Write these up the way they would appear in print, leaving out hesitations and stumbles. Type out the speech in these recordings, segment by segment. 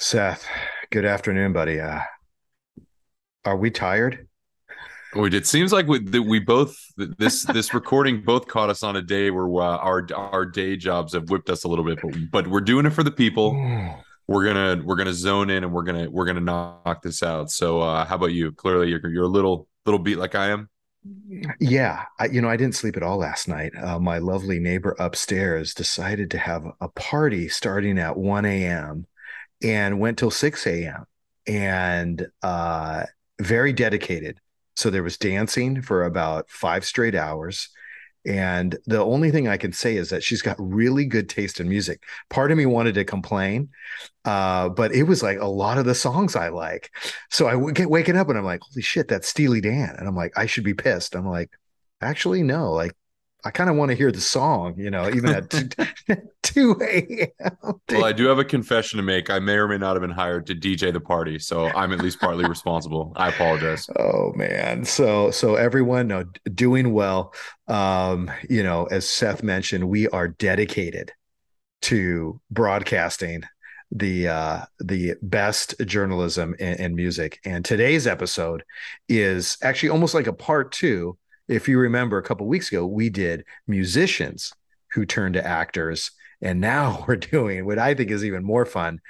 Seth, good afternoon, buddy. Are we tired? It seems like we both this recording both caught us on a day where our day jobs have whipped us a little bit, but we're doing it for the people. Mm. We're gonna zone in and we're gonna knock this out. So how about you? Clearly you're a little beat like I am. Yeah, I didn't sleep at all last night. My lovely neighbor upstairs decided to have a party starting at 1 a.m. and went till 6 a.m. and very dedicated. So there was dancing for about 5 straight hours. And the only thing I can say is that she's got really good taste in music. Part of me wanted to complain, but it was like a lot of the songs I like. So I would get waking up and I'm like, holy shit, that's Steely Dan. And I'm like, I should be pissed. I'm like, actually, no, like I kind of want to hear the song, even at 2 a.m. Well, I do have a confession to make. I may or may not have been hired to DJ the party, so I'm at least partly responsible. I apologize. Oh man. So everyone, no, doing well. As Seth mentioned, we are dedicated to broadcasting the best journalism in music. And today's episode is actually almost like a part two. If you remember, a couple of weeks ago, we did musicians who turned to actors, and now we're doing what I think is even more fun: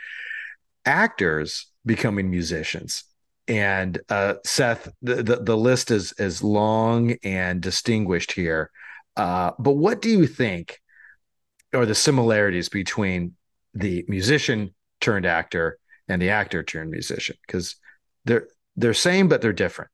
actors becoming musicians. And Seth, the list is long and distinguished here. But what do you think are the similarities between the musician turned actor and the actor turned musician? Because they're same, but they're different.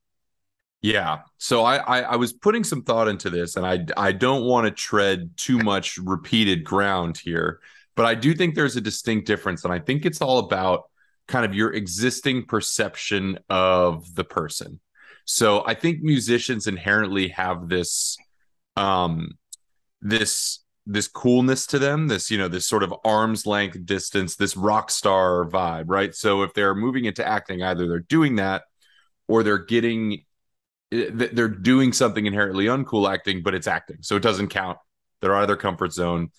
Yeah. So I was putting some thought into this, and I don't want to tread too much repeated ground here, but I do think there's a distinct difference, and I think it's all about kind of your existing perception of the person. So I think musicians inherently have um this coolness to them, this sort of arm's length distance, this rock star vibe, right? So if they're moving into acting, either they're doing that or they're doing something inherently uncool acting, but it's acting, so it doesn't count. They're out of their comfort zone.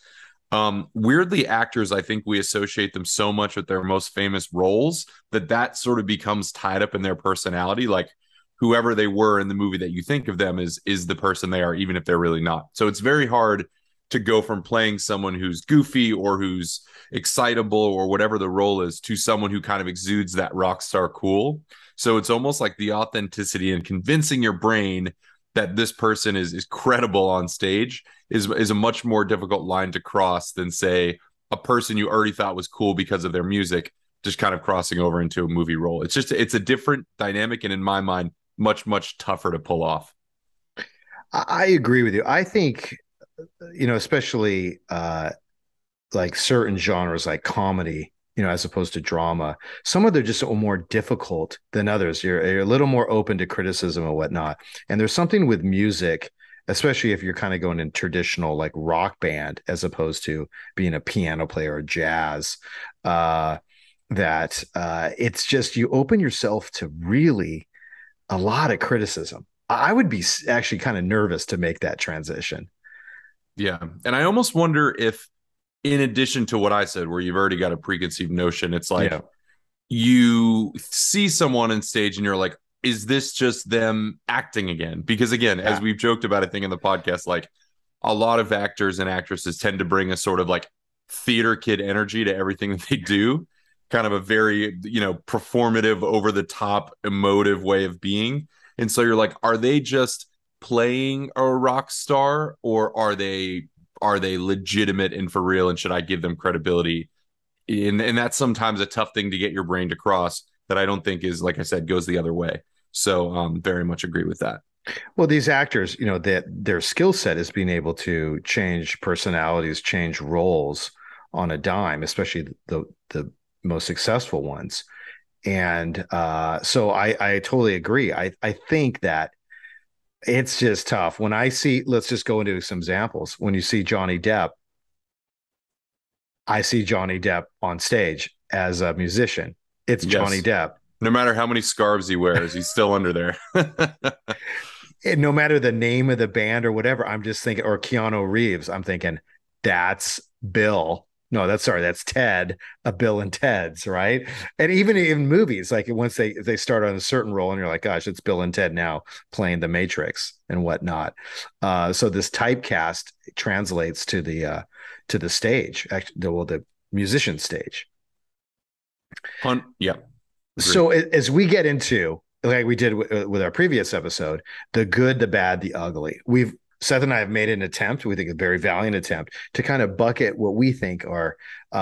Weirdly, actors, I think we associate them so much with their most famous roles that sort of becomes tied up in their personality. Like whoever they were in the movie that you think of them is the person they are, even if they're really not. So it's very hard to go from playing someone who's goofy or who's excitable or whatever the role is to someone who kind of exudes that rock star cool. So it's almost like the authenticity and convincing your brain that this person is credible on stage is a much more difficult line to cross than, say, a person you already thought was cool because of their music just kind of crossing over into a movie role. It's a different dynamic, and in my mind, much tougher to pull off. I agree with you. I think, especially like certain genres like comedy, as opposed to drama, some of them are just more difficult than others. You're a little more open to criticism and whatnot. And there's something with music, especially if you're kind of going in traditional like rock band as opposed to being a piano player or jazz, uh, that it's just you open yourself to really a lot of criticism. I would be actually kind of nervous to make that transition. Yeah. And I almost wonder if, in addition to what I said, where you've already got a preconceived notion, it's like Yeah. you see someone on stage and you're like, is this just them acting again? Because again, as Yeah. we've joked about, I think in the podcast, like a lot of actors and actresses tend to bring a sort of like theater kid energy to everything that they do, kind of a very, performative, over the top, emotive way of being. And so you're like, are they just playing a rock star, or are they legitimate and for real, and should I give them credibility? And that's sometimes a tough thing to get your brain to cross, that I don't think is, like I said, goes the other way. So very much agree with that. Well, these actors, that their skill set is being able to change personalities, change roles on a dime, especially the most successful ones. And so I totally agree. I think that it's just tough. When I see, let's just go into some examples. When you see Johnny Depp, I see Johnny Depp on stage as a musician. It's Johnny Yes. Depp. No matter how many scarves he wears, he's still under there. And no matter the name of the band or whatever, I'm just thinking, or Keanu Reeves, I'm thinking, that's Bill. No, that's sorry, that's Ted, a Bill and Ted's, right? And even in movies, like once they start on a certain role, and you're like, gosh, it's Bill and Ted now playing the Matrix and whatnot. So this typecast translates to the stage, actually, the musician stage. Yeah, So agreed. as we get into, like we did with our previous episode, the good, the bad, the ugly, we've Seth and I have made an attempt, we think a very valiant attempt, to kind of bucket what we think are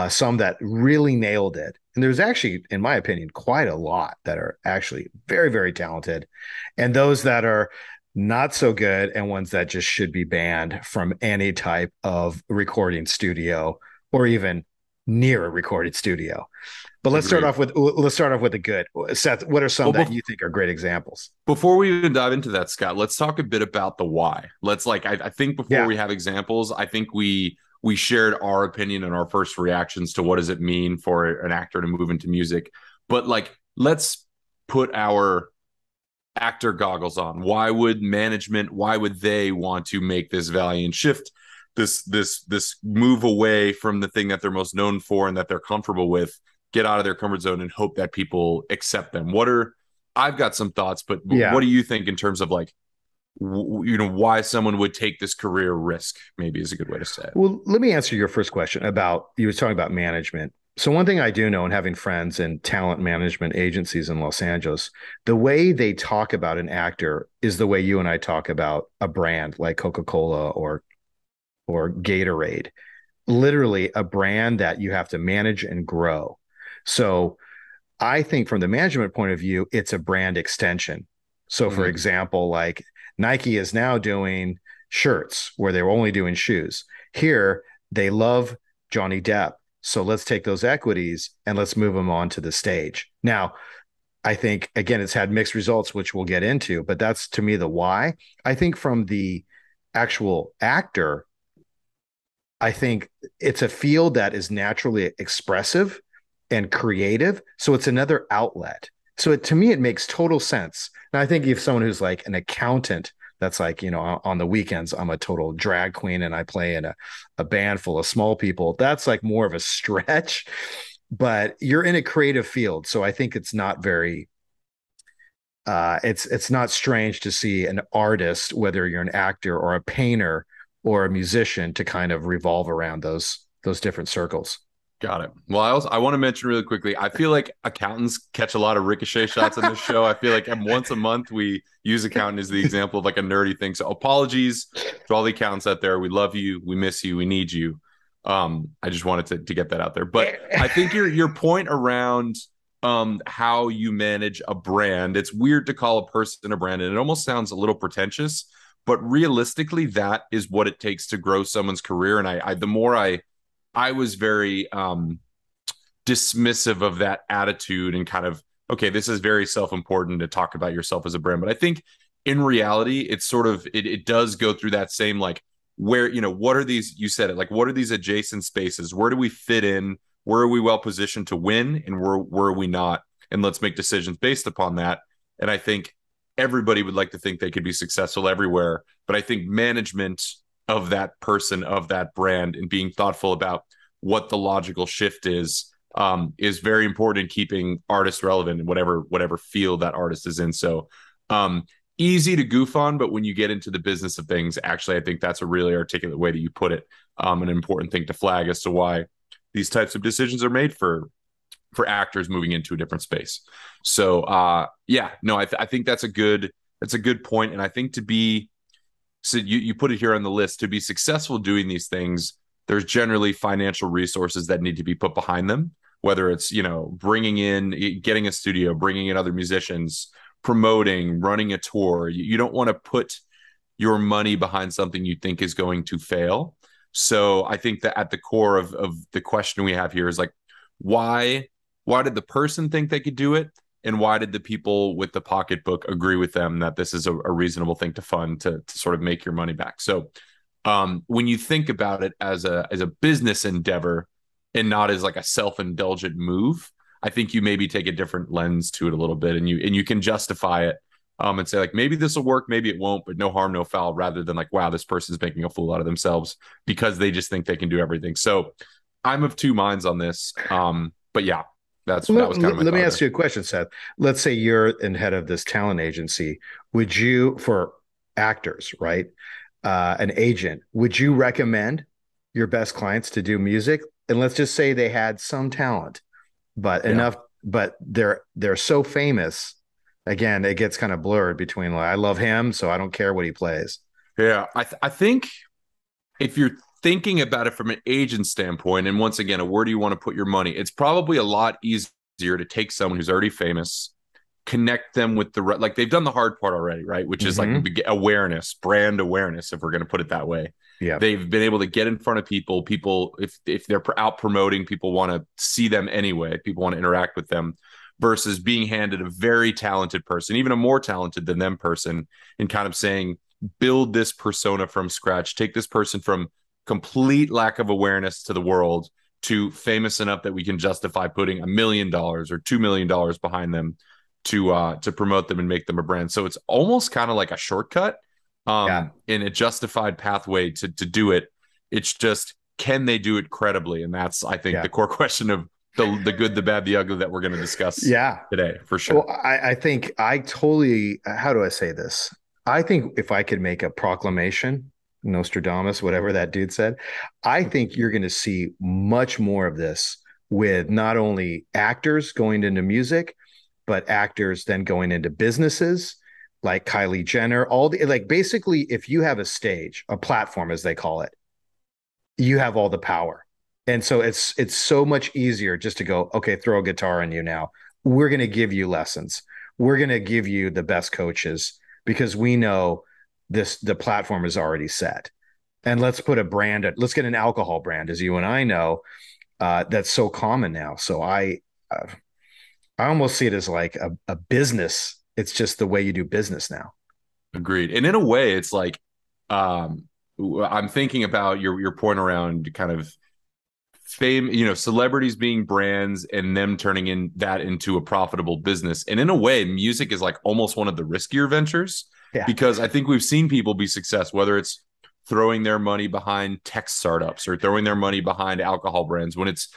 some that really nailed it. And there's actually, in my opinion, quite a lot that are actually very, very talented, and those that are not so good, and ones that just should be banned from any type of recording studio or even near a recorded studio. But Agreed. let's start off with the good. Seth, what are some Well, that you think are great examples? before we even dive into that, Scott, let's talk a bit about the why. Let's like I think before Yeah, we have examples, I think we shared our opinion and our first reactions to what does it mean for an actor to move into music. But like let's put our actor goggles on. Why would management, why would they want to make this valiant shift, this move away from the thing that they're most known for and that they're comfortable with, get out of their comfort zone and hope that people accept them? What are I've got some thoughts, but what yeah. do you think in terms of like why someone would take this career risk? Maybe is a good way to say it. Well, let me answer your first question about you were talking about management. So one thing I do know, and having friends in talent management agencies in Los Angeles, the way they talk about an actor is the way you and I talk about a brand like Coca-Cola or Gatorade. Literally a brand that you have to manage and grow. So I think from the management point of view, it's a brand extension. So, for Mm-hmm. example, like Nike is now doing shirts where they were only doing shoes. Here, they love Johnny Depp. So let's take those equities and let's move them onto the stage. Now, I think, again, it's had mixed results, which we'll get into, but that's to me the why. I think from the actual actor, I think it's a field that is naturally expressive and creative. So it's another outlet. So to me, it makes total sense. And I think if someone who's like an accountant, that's like, on the weekends, I'm a total drag queen and I play in a band full of small people. That's like more of a stretch, but you're in a creative field. So I think it's not very, it's not strange to see an artist, whether you're an actor or a painter or a musician, to kind of revolve around those different circles. Got it. Well, I want to mention really quickly. I feel like accountants catch a lot of ricochet shots on this show. I feel like once a month we use accountant as the example of like a nerdy thing. So apologies to all the accountants out there. We love you. We miss you. We need you. I just wanted to get that out there. But I think your point around how you manage a brand, it's weird to call a person a brand, and it almost sounds a little pretentious. But realistically, that is what it takes to grow someone's career. And the more I was very dismissive of that attitude and kind of, okay, this is very self-important to talk about yourself as a brand. But I think in reality, it's sort of, it does go through that same, like, where, what are these, you said it, like, what are these adjacent spaces? Where do we fit in? Where are we well positioned to win? And where are we not? And let's make decisions based upon that. And I think everybody would like to think they could be successful everywhere. But I think management of that person, of that brand, and being thoughtful about what the logical shift is very important in keeping artists relevant in whatever field that artist is in. So um, easy to goof on, but when you get into the business of things, actually, I think that's a really articulate way that you put it. An important thing to flag as to why these types of decisions are made for actors moving into a different space. So yeah, no, I think that's a good point, and I think to be so you put it here on the list, to be successful doing these things, there's generally financial resources that need to be put behind them, whether it's, bringing in, getting a studio, bringing in other musicians, promoting, running a tour. You don't want to put your money behind something you think is going to fail. So I think that at the core of the question we have here is like, why did the person think they could do it? And why did the people with the pocketbook agree with them that this is a reasonable thing to fund to sort of make your money back? So when you think about it as a business endeavor and not as like a self-indulgent move, I think you maybe take a different lens to it a little bit, and you can justify it and say like, maybe this will work, maybe it won't, but no harm, no foul, rather than like, wow, this person's making a fool out of themselves because they just think they can do everything. So I'm of two minds on this. But yeah, that Let, was kind of my let me thought ask there. you a question, Seth. Let's say you're in head of this talent agency. Would you, for actors, right? An agent, would you recommend your best clients to do music? And let's just say they had some talent, but Yeah. enough, but they're so famous. Again, it gets kind of blurred between like I love him, so I don't care what he plays. Yeah. I think if you're thinking about it from an agent standpoint, and once again, where do you want to put your money? It's probably a lot easier to take someone who's already famous, connect them with like they've done the hard part already, right? Which is like Hmm. awareness, brand awareness, if we're going to put it that way. Yeah, They've been able to get in front of people. People, if they're out promoting, people want to see them anyway. People want to interact with them versus being handed a very talented person, even a more talented than them person, and kind of saying, build this persona from scratch. Take this person from complete lack of awareness to the world to famous enough that we can justify putting $1 million or $2 million behind them to promote them and make them a brand. So it's almost kind of like a shortcut yeah, in a justified pathway to do it. It's just, can they do it credibly? And that's, I think, yeah, the core question of the good, the bad, the ugly that we're going to discuss yeah. today for Well, sure. I think I totally, how do I say this? I think if I could make a proclamation, Nostradamus, whatever that dude said, I think you're going to see much more of this with not only actors going into music, but actors then going into businesses like Kylie Jenner, all the like basically, if you have a stage, a platform, as they call it, you have all the power. And so it's so much easier just to go, okay, throw a guitar in you now. We're going to give you lessons. We're going to give you the best coaches because we know this the platform is already set. And let's put a brand, let's get an alcohol brand, as you and I know, that's so common now. So I almost see it as like a business. It's just the way you do business now. Agreed. And in a way, it's like, um, I'm thinking about your point around kind of fame, celebrities being brands and them turning in that into a profitable business. And in a way, music is like almost one of the riskier ventures Yeah. because I think we've seen people be successful, whether it's throwing their money behind tech startups or throwing their money behind alcohol brands when it's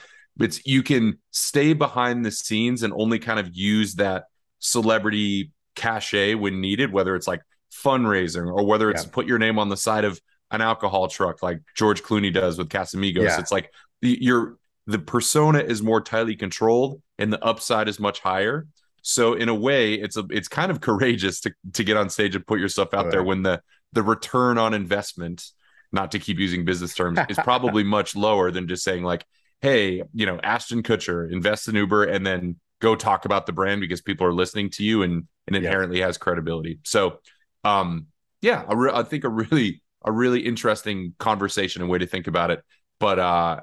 you can stay behind the scenes and only kind of use that celebrity cachet when needed, whether it's like fundraising or whether it's Yeah. put your name on the side of an alcohol truck like George Clooney does with Casamigos. Yeah. It's like the persona is more tightly controlled and the upside is much higher. So in a way, it's kind of courageous to get on stage and put yourself out there when the return on investment, not to keep using business terms, is probably much lower than just saying like, hey, Ashton Kutcher, invest in Uber and then go talk about the brand because people are listening to you and Yeah. inherently has credibility. So um yeah, I think a really interesting conversation and way to think about it. But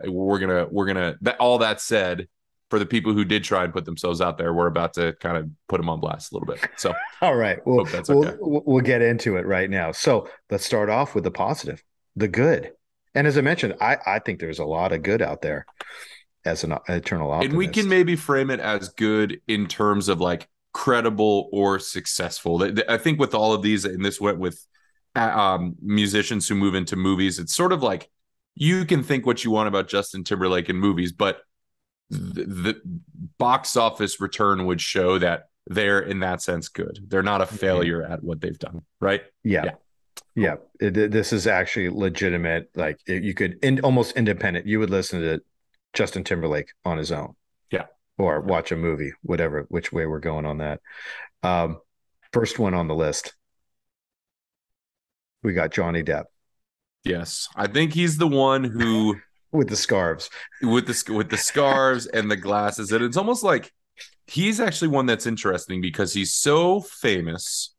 we're gonna all that said, for the people who did try and put themselves out there, we're about to kind of put them on blast a little bit. So All right. Well, hope that's okay. we'll get into it right now. So let's start off with the positive, the good. And as I mentioned, I think there's a lot of good out there as an eternal And we can optimist. maybe frame it as good in terms of like credible or successful. I think with all of these, and this went with musicians who move into movies, it's sort of like you can think what you want about Justin Timberlake in movies, but the box office return would show that they're in that sense good. They're not a Mhm. failure at what they've done, right? Yeah. Yeah, Yeah. cool. This is actually legitimate. Like you could almost independent. You would listen to Justin Timberlake on his own Yeah, or yeah. watch a movie, whatever, which way we're going on that. Um, First one on the list, we got Johnny Depp Yes. I think he's the one who with the scarves. with the scarves and the glasses, and it's almost like he's actually one that's interesting because he's so famous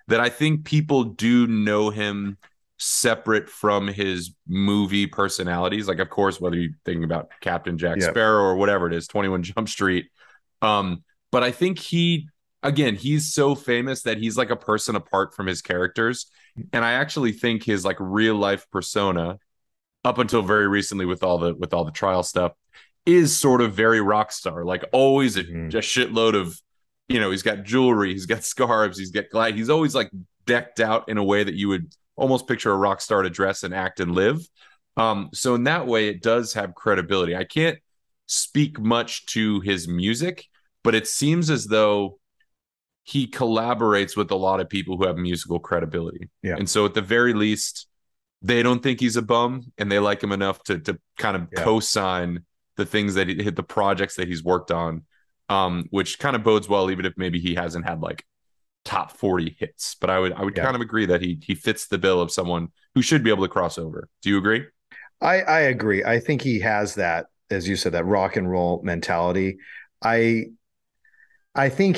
that I think people do know him separate from his movie personalities. Like, of course, whether you're thinking about Captain Jack Yeah. Sparrow or whatever it is, 21 Jump Street. But I think again, he's so famous that he's like a person apart from his characters. And I actually think his like real life persona, up until very recently with all the trial stuff, is sort of very rock star, like always a Mhm. shitload of, he's got jewelry, he's got scarves, he's always like decked out in a way that you would almost picture a rock star to dress and act and live. So in that way, it does have credibility. I can't speak much to his music, but it seems as though he collaborates with a lot of people who have musical credibility. Yeah. And so at the very least, they don't think he's a bum and they like him enough to kind of Yeah. co-sign the things that he hit the projects that he's worked on, which kind of bodes well, even if maybe he hasn't had like top 40 hits. But I would Yeah. kind of agree that he fits the bill of someone who should be able to cross over. Do you agree? I agree. I think he has that, as you said, that rock and roll mentality. I I think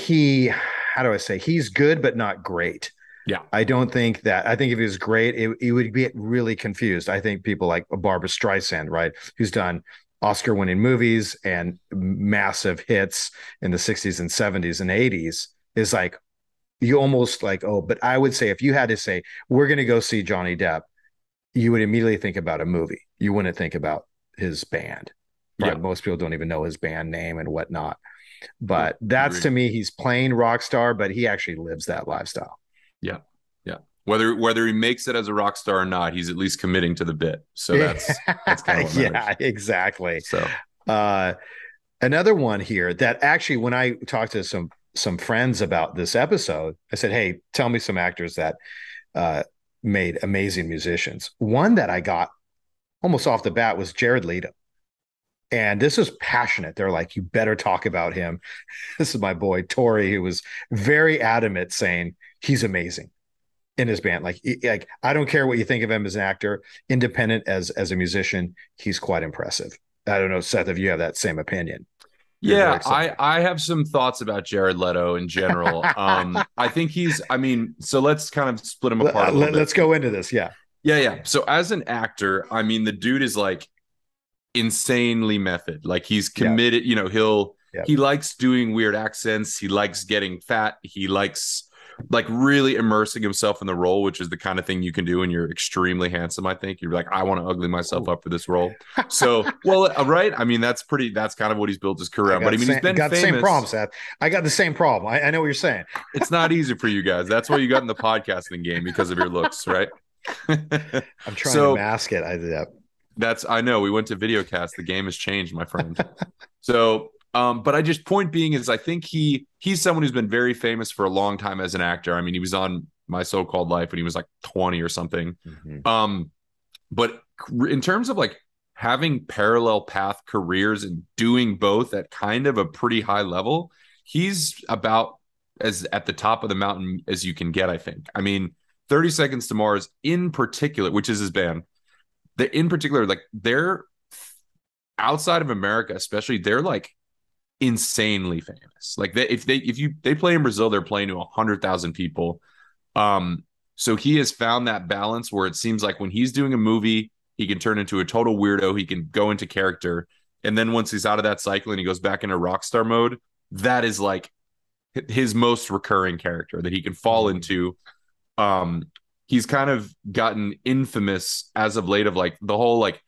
how do I say, he's good but not great. Yeah. I don't think that. I think if he was great, it would get really confused. I think people like Barbara Streisand, right, who's done Oscar-winning movies and massive hits in the 60s and 70s and 80s, is like you almost like, oh, but I would say if you had to say, we're going to go see Johnny Depp, you would immediately think about a movie. You wouldn't think about his band. Yeah. Probably most people don't even know his band name and whatnot. Yeah. But that's, Agreed. to me, he's playing rock star, but he actually lives that lifestyle. Yeah. Yeah. Whether he makes it as a rock star or not, he's at least committing to the bit. So that's kind of what matters. Yeah, exactly. So Uh, Another one here that actually, when I talked to some friends about this episode, I said, "Hey, tell me some actors that uh, made amazing musicians." One that I got almost off the bat was Jared Leto, and this was passionate. They're like, "You better talk about him." This is my boy Tori, who was very adamant, saying he's amazing in his band. Like I don't care what you think of him as an actor, independent as a musician, he's quite impressive. I don't know, Seth, if you have that same opinion. You're very yeah, excited. I have some thoughts about Jared Leto in general. I think I mean, so let's kind of split him apart a little bit. Let's go into this. Yeah. Yeah, yeah. So as an actor, I mean, the dude is like insanely method. Like he's Yeah. committed, Yeah. he likes doing weird accents, he likes getting fat, he likes like really immersing himself in the role, which is the kind of thing you can do when you're extremely handsome. I think you're like, I want to ugly myself Ooh. up for this role. So, well, right. I mean, that's kind of what he's built his career I on. But I mean, he's been got the same problem, famous. Seth. I got the same problem. I know what you're saying. It's not easy for you guys. That's why you got in the podcasting game because of your looks, right? I'm trying to So mask it. Yeah. I know we went to videocast. The game has changed, my friend. So, but I just point being is I think he's someone who's been very famous for a long time as an actor. I mean, he was on My So-Called Life when he was like 20 or something. Mm-hmm. But in terms of like having parallel path careers and doing both at kind of a pretty high level, he's about as at the top of the mountain as you can get, I think. I mean, 30 Seconds to Mars in particular, which is his band, in particular, like they're outside of America, especially, they're like insanely famous. Like if they play in Brazil, they're playing to 100,000 people. So he has found that balance where it seems like when he's doing a movie, he can turn into a total weirdo. He can go into character, and then once he's out of that cycle and he goes back into rock star mode, that is like his most recurring character that he can fall into. Um, he's kind of gotten infamous as of late of like the whole like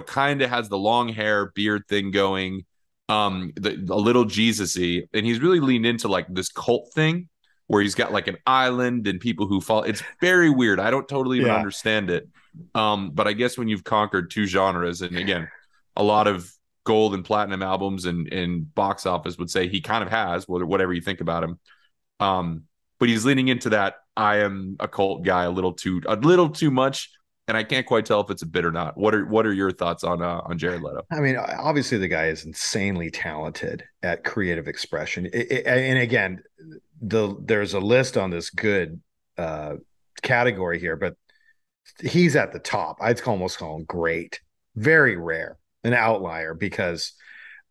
kind of has the long hair beard thing going, a little Jesus-y, and he's really leaned into like this cult thing where he's got like an island and people who fall. It's very weird. I don't totally even Yeah. understand it. But I guess when you've conquered two genres, and again, a lot of gold and platinum albums and box office would say he kind of has, whatever you think about him. But he's leaning into that I am a cult guy a little too much, and I can't quite tell if it's a bit or not. What are your thoughts on Jared Leto? I mean, obviously the guy is insanely talented at creative expression. And again, there's a list on this good category here, but he's at the top. I'd almost call him great. Very rare, an outlier, because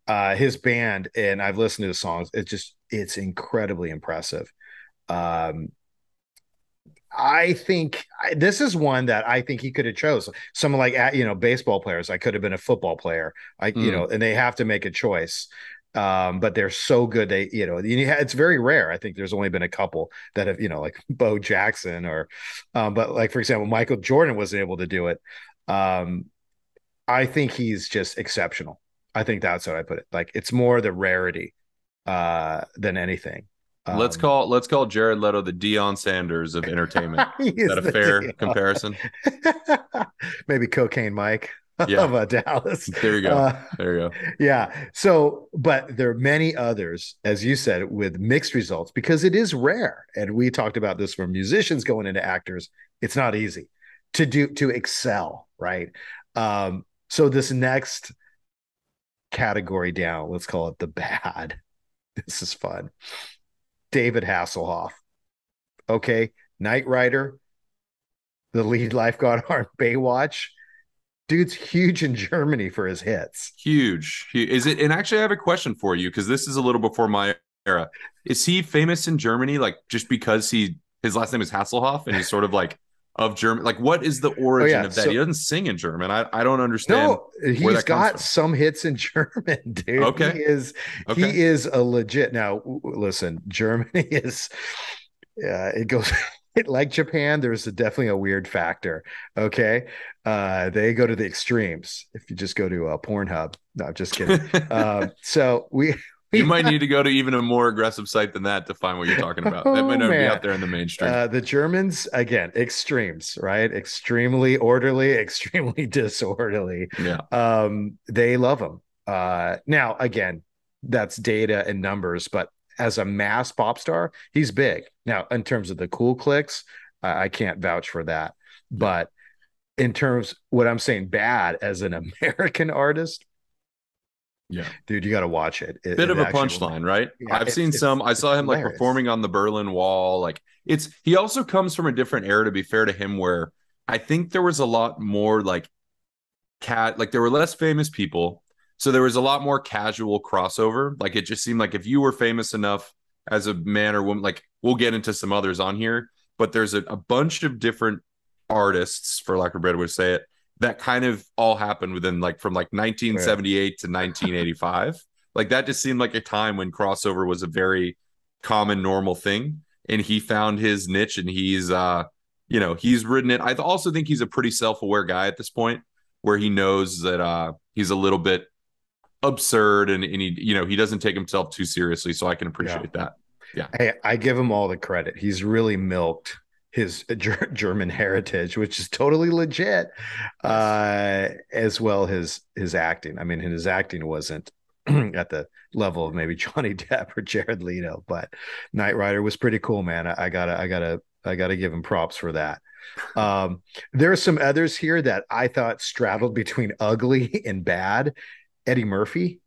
his band, and I've listened to the songs, it's incredibly impressive. Um, I think this is one that I think he could have chose. Someone like baseball players. I could have been a football player. Mm. And they have to make a choice. But they're so good. It's very rare. I think there's only been a couple that have, like Bo Jackson but like for example, Michael Jordan wasn't able to do it. Um, I think he's just exceptional. I think that's how I put it. Like it's more the rarity than anything. Let's Um, call Jared Leto the Deion Sanders of entertainment. he Is is that a the fair deal. comparison? Maybe Cocaine Mike. Yeah. of Dallas. There you go. There you go. Yeah. So, but there are many others, as you said, with mixed results because it is rare. And we talked about this for musicians going into actors. It's not easy to excel, right? So this next category down, let's call it the bad. This is fun. David Hasselhoff. Okay. Knight Rider, the lead lifeguard on Baywatch. Dude's huge in Germany for his hits. Huge. Is it? And actually, I have a question for you because this is a little before my era. Is he famous in Germany, like just because his last name is Hasselhoff and he's sort of like of German? Like, what is the Oh origin yeah. of that? So He doesn't sing in German. I don't understand no, where he's that comes got from. some hits in German, dude. He Okay. is Okay. he is a legit. Now, listen, Germany is it goes like Japan. There's definitely a weird factor. Okay, they go to the extremes. If you just go to Pornhub, no, just kidding. So we You we might need to go to even a more aggressive site than that to find what you're talking about. That might oh never be man, out there in the mainstream. the Germans again, extremes, right? Extremely orderly, extremely disorderly. Yeah. They love them. Now, again, that's data and numbers, but as a mass pop star, he's big. Now, in terms of the cool clicks, I can't vouch for that. Yeah. But in terms, what I'm saying, bad as an American artist, Yeah. dude, you got to watch it. Bit It of a actually will. punchline, right? Yeah, I've seen some. I it's saw him like hilarious. performing on the Berlin Wall. Like he also comes from a different era, to be fair to him, where I think there was a lot more like like there were less famous people. So there was a lot more casual crossover. Like it just seemed like if you were famous enough as a man or woman, like we'll get into some others on here, but there's a bunch of different artists, for lack of a better way to say it, that kind of all happened within like from like Yeah, 1978 to 1985. Like that just seemed like a time when crossover was a very common, normal thing. And he found his niche and he's ridden it. I also think he's a pretty self-aware guy at this point where he knows that he's a little bit absurd and he doesn't take himself too seriously. So I can yeah. appreciate that. Yeah. Hey, I give him all the credit. He's really milked his German heritage, which is totally legit, Yes. as well his acting. I mean, his acting wasn't at the level of maybe Johnny Depp or Jared Leto, but Knight Rider was pretty cool, man. I gotta give him props for that. There are some others here that I thought straddled between ugly and bad. Eddie Murphy,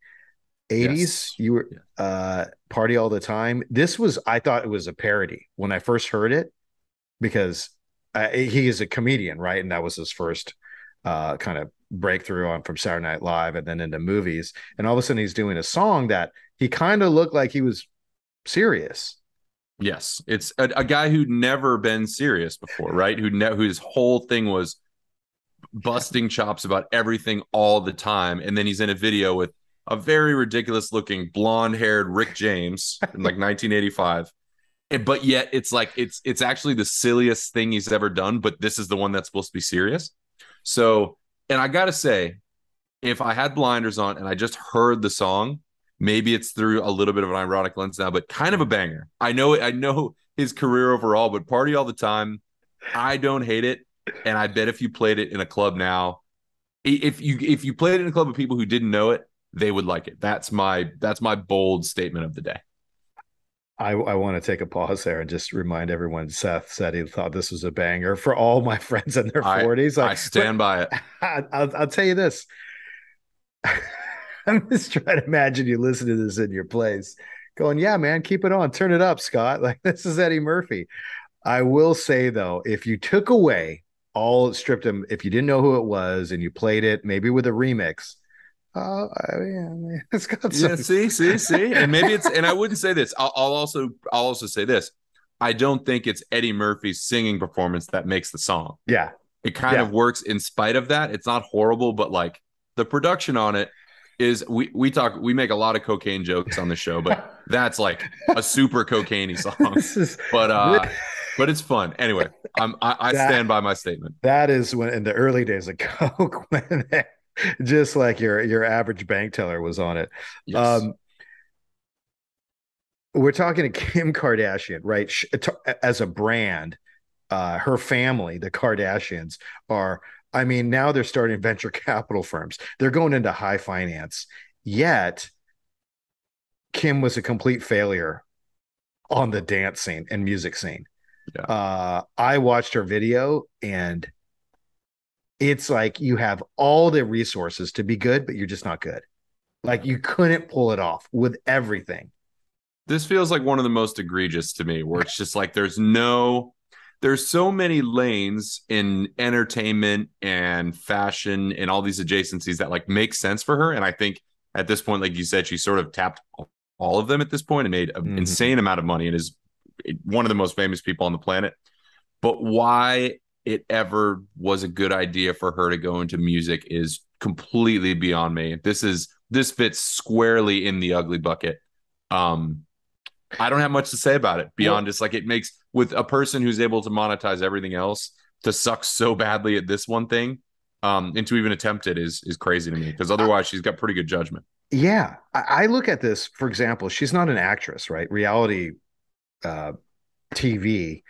80s, Yes. you were Yeah. party all the time. This was, I thought it was a parody when I first heard it because he is a comedian, right? And that was his first kind of breakthrough on from Saturday Night Live and then into movies. And all of a sudden he's doing a song that he kind of looked like he was serious. Yes. It's a guy who'd never been serious before, right? Whose whole thing was busting chops about everything all the time. And then he's in a video with a very ridiculous looking blonde haired Rick James in like 1985. But yet it's like it's actually the silliest thing he's ever done, but this is the one that's supposed to be serious. So, and I gotta say, if I had blinders on and I just heard the song, maybe it's through a little bit of an ironic lens now, but kind of a banger. I know his career overall, but party all the time. I don't hate it. And I bet if you played it in a club now, if you played it in a club of people who didn't know it, they would like it. That's my bold statement of the day. I want to take a pause there and just remind everyone Seth said he thought this was a banger for all my friends in their I 40s. I Like, but stand by it. I'll tell you this. I'm just trying to imagine you listen to this in your place, going, "Yeah, man, keep it on, turn it up, Scott." Like this is Eddie Murphy. I will say though, if you took away all stripped him, if you didn't know who it was and you played it maybe with a remix, yeah, it's got Yeah, some. see, and maybe it's, and I wouldn't say this. I'll also say this. I don't think it's Eddie Murphy's singing performance that makes the song. Yeah, It kind yeah. of works in spite of that. It's not horrible, but like the production on it is we make a lot of cocaine jokes on the show, but that's like a super cocaine song. This is But this, but it's fun. Anyway, I that stand by my statement. that is when in the early days of Coke, when just like your average bank teller was on it. Yes. Um, we're talking to Kim Kardashian, right? As a brand, her family, the Kardashians, are I mean, now they're starting venture capital firms. They're going into high finance. Yet Kim was a complete failure on the dance scene and music scene. Yeah. I watched her video, and it's like you have all the resources to be good, but you're just not good. Like you couldn't pull it off with everything. This feels like one of the most egregious to me, where it's just like there's so many lanes in entertainment and fashion and all these adjacencies that like make sense for her. And I think at this point, like you said, she sort of tapped all of them at this point and made an Mm-hmm. insane amount of money and is one of the most famous people on the planet. But why it ever was a good idea for her to go into music is completely beyond me. This fits squarely in the ugly bucket. Um, I don't have much to say about it beyond Well, just like it makes with a person who's able to monetize everything else to suck so badly at this one thing, and to even attempt it is crazy to me because otherwise she's got pretty good judgment. yeah, I look at this, for example, she's not an actress, right? Reality uh, TV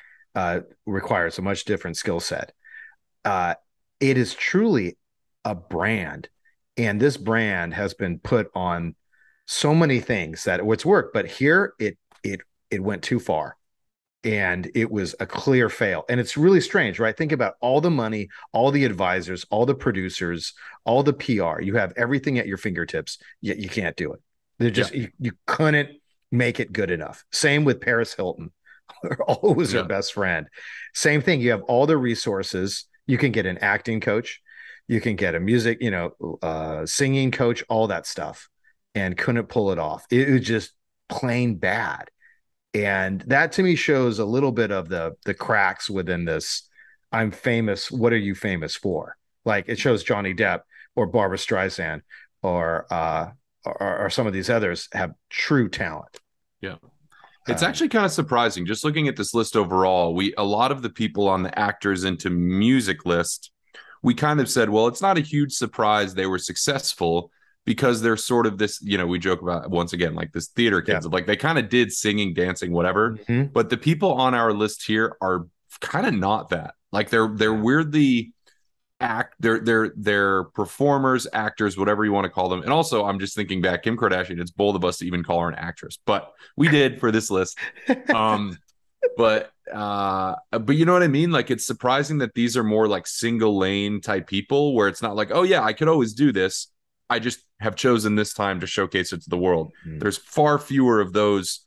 requires a much different skill set. Uh, it is truly a brand, and this brand has been put on so many things that it's worked, but here it went too far, and it was a clear fail. And it's really strange, right? Think about all the money, all the advisors, all the producers, all the PR. You have everything at your fingertips, yet you can't do it. They're Yeah, just you couldn't make it good enough. Same with Paris Hilton, always her yeah, best friend. Same thing. You have all the resources. You can get an acting coach, you can get a music, singing coach, all that stuff, and couldn't pull it off. It was just plain bad. And that to me shows a little bit of the cracks within this. I'm famous. What are you famous for? Like it shows Johnny Depp or Barbara Streisand or some of these others have true talent. yeah. It's Um, actually kind of surprising. Just looking at this list overall, we a lot of the people on the actors into music list, we kind of said, well, it's not a huge surprise they were successful because they're sort of this, we joke about once again, like this theater yeah. kids, like they kind of did singing, dancing, whatever. Mm-hmm. But the people on our list here are kind of not that. Like they're Yeah. weirdly they're performers, actors, whatever you want to call them. And also I'm just thinking back, Kim Kardashian, it's bold of us to even call her an actress, but we did for this list. um but you know what I mean, like it's surprising that these are more like single lane type people where it's not like, oh yeah, I could always do this, I just have chosen this time to showcase it to the world. Mm. There's far fewer of those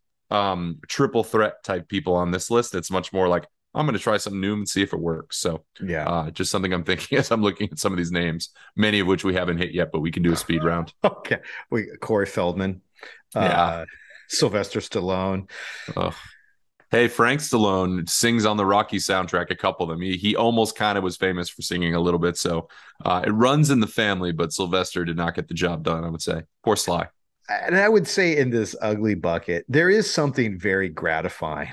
triple threat type people on this list. It's much more like, I'm going to try something new and see if it works. So Yeah. just something I'm thinking as I'm looking at some of these names, many of which we haven't hit yet, but we can do a speed round. Okay. Corey Feldman, Yeah. uh, Sylvester Stallone. Ugh. Hey, Frank Stallone sings on the Rocky soundtrack, a couple of them. He almost kind of was famous for singing a little bit. So it runs in the family, but Sylvester did not get the job done, I would say. Poor Sly. And I would say in this ugly bucket, there is something very gratifying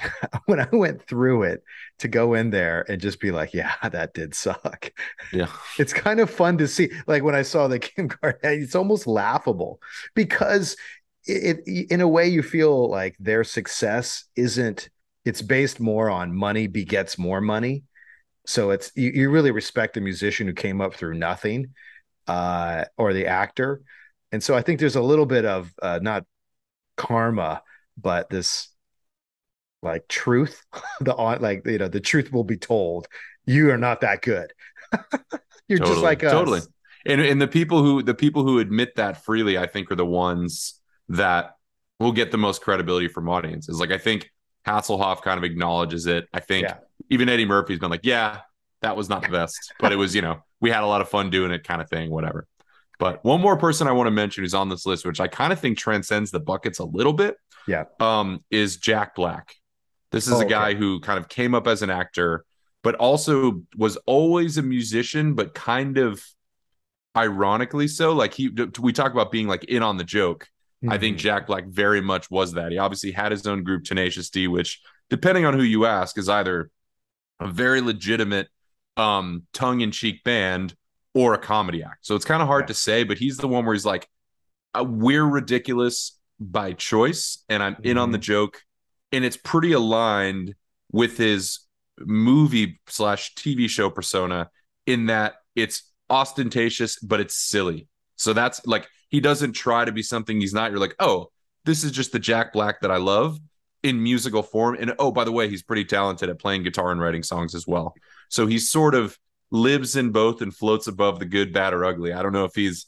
when I went through it to go in there and just be like, yeah, that did suck. Yeah, It's kind of fun to see. Like when I saw the Kim Kardashian, it's almost laughable because in a way, you feel like their success isn't, it's based more on money begets more money. So you really respect the musician who came up through nothing, or the actor. And so I think there's a little bit of not karma, but this like truth, the truth will be told. You are not that good. You're just totally, like totally. us. And the people who admit that freely, I think, are the ones that will get the most credibility from audiences. Like I think Hasselhoff kind of acknowledges it. I think Yeah. even Eddie Murphy's been like, yeah, that was not the best, but it was, we had a lot of fun doing it, kind of thing, whatever. But one more person I want to mention who's on this list, which I kind of think transcends the buckets a little bit, Yeah. is Jack Black. This is a Oh, okay. guy who kind of came up as an actor, but also was always a musician, but kind of ironically so. Like we talk about being like in on the joke. I think Mhm. Jack Black very much was that. He obviously had his own group, Tenacious D, which, depending on who you ask, is either a very legitimate tongue-in-cheek band or a comedy act. So it's kind of hard Yeah. to say, but he's the one where he's like, we're ridiculous by choice and I'm in on the Mhm. joke. And it's pretty aligned with his movie slash TV show persona in that it's ostentatious, but it's silly. So that's like he doesn't try to be something he's not. You're like, oh, this is just the Jack Black that I love in musical form. And oh, by the way, he's pretty talented at playing guitar and writing songs as well. So he sort of lives in both and floats above the good, bad, or ugly. I don't know if he's,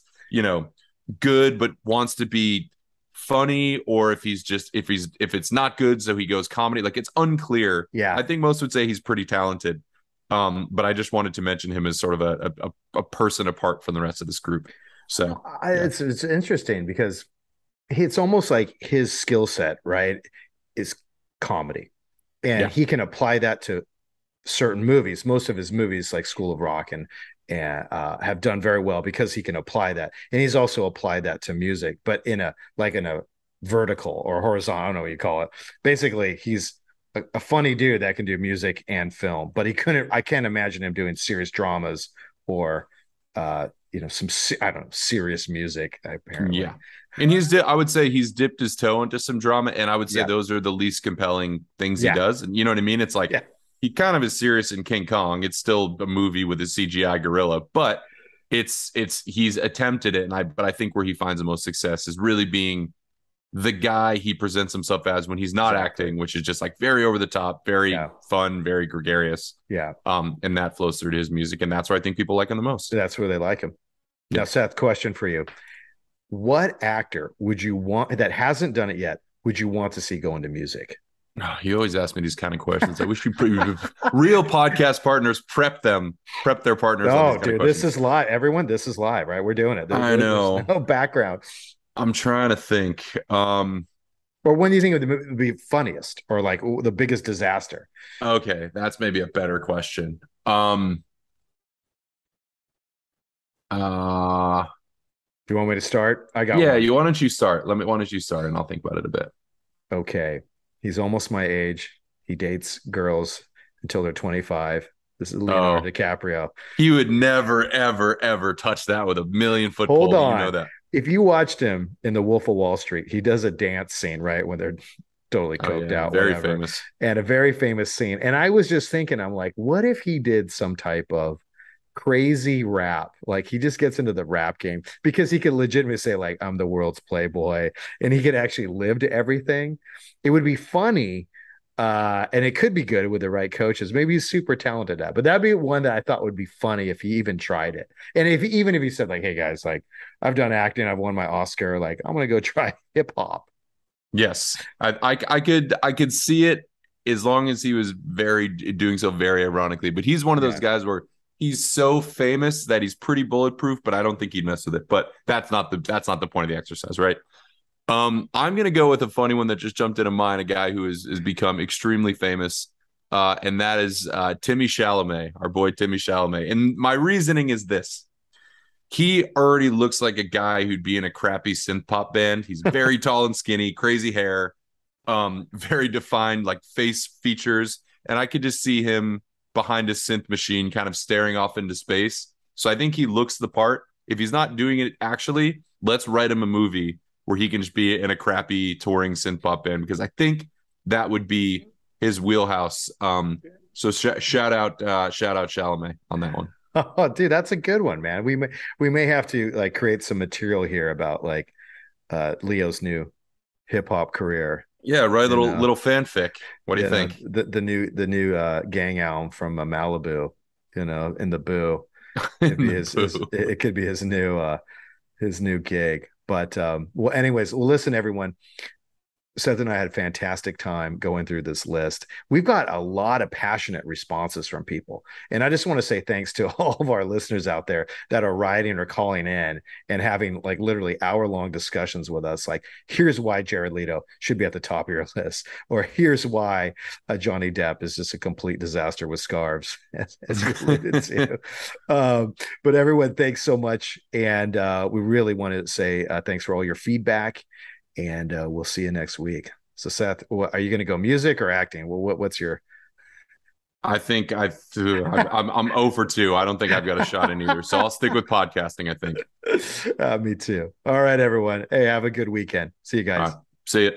good but wants to be funny, or if it's not good, so he goes comedy. Like it's unclear. Yeah. I think most would say he's pretty talented. But I just wanted to mention him as sort of a person apart from the rest of this group. So yeah. It's interesting because it's almost like his skill set, right, is comedy, and Yeah. he can apply that to certain movies. Most of his movies, like School of Rock, and have done very well because he can apply that, and he's also applied that to music, but in a vertical or horizontal. I don't know what you call it. Basically, he's a funny dude that can do music and film, but he couldn't. I can't imagine him doing serious dramas or some I don't know, serious music apparently. Yeah. And I would say he's dipped his toe into some drama, and I would say Yeah. those are the least compelling things he Yeah. does. And you know what I mean? It's like Yeah. he kind of is serious in King Kong. It's still a movie with a CGI gorilla, but he's attempted it, but I think where he finds the most success is really being the guy he presents himself as when he's not Exactly. acting, which is just like very over the top, very Yeah. fun, very gregarious. Yeah. And that flows through to his music, and that's where I think people like him the most. That's where they like him. Yeah. Now, Seth, question for you. What actor would you want that hasn't done it yet? Would you want to see go into music? Oh, you always ask me these kind of questions. I wish real podcast partners prep their partners. Oh, dude, this is live. Everyone, this is live, right? We're doing it. I know. There's no background. I'm trying to think. Or when do you think it would be funniest, or like the biggest disaster? Okay, that's maybe a better question. Do you want me to start? I got yeah, one. why don't you start? Why don't you start and I'll think about it a bit. Okay. He's almost my age. He dates girls until they're 25. This is Leonardo DiCaprio. He would never, ever, ever touch that with a 1,000,000-foot Hold pole. on. You know that. If you watched him in The Wolf of Wall Street, he does a dance scene, right? When they're totally coked out. Very whatever. famous. And a very famous scene. And I was just thinking, I'm like, what if he did some type of crazy rap? Like he just gets into the rap game because he could legitimately say, like, I'm the world's playboy, and he could actually live to everything. It would be funny. And it could be good with the right coaches. Maybe he's super talented at, but that'd be one that I thought would be funny if he even tried it. And even if he said, like, hey guys, like I've done acting, I've won my Oscar, like I'm gonna go try hip hop. Yes, I could see it as long as he was doing so very ironically. But he's one of those guys where he's so famous that he's pretty bulletproof, but I don't think he'd mess with it. But that's not the point of the exercise, right? I'm gonna go with a funny one that just jumped into mind. A guy who has become extremely famous, and that is Timmy Chalamet, our boy Timmy Chalamet. And my reasoning is this: he already looks like a guy who'd be in a crappy synth pop band. He's very tall and skinny, crazy hair, very defined like face features, and I could just see him behind a synth machine, kind of staring off into space. So I think he looks the part. If he's not doing it actually, let's write him a movie where he can just be in a crappy touring synth pop band, because I think that would be his wheelhouse. So shout out Chalamet on that one. Oh, dude, that's a good one, man. We may have to like create some material here about like Leo's new hip hop career. Yeah, right. Little fanfic. What do you think? The new gang album from Malibu, in the Boo. It could be his new gig. But well, anyways, well, listen, everyone. Seth and I had a fantastic time going through this list. We've got a lot of passionate responses from people. And I just want to say thanks to all of our listeners out there that are writing or calling in and having like literally hour-long discussions with us. Like, here's why Jared Leto should be at the top of your list. Or here's why Johnny Depp is just a complete disaster with scarves, as you alluded to. But everyone, thanks so much. And we really want to say thanks for all your feedback. And we'll see you next week. So, Seth, are you going to go music or acting? Well, what's your? I think I'm 0 for 2. I don't think I've got a shot in either. So I'll stick with podcasting, I think. Me too. All right, everyone. Hey, have a good weekend. See you guys. See you.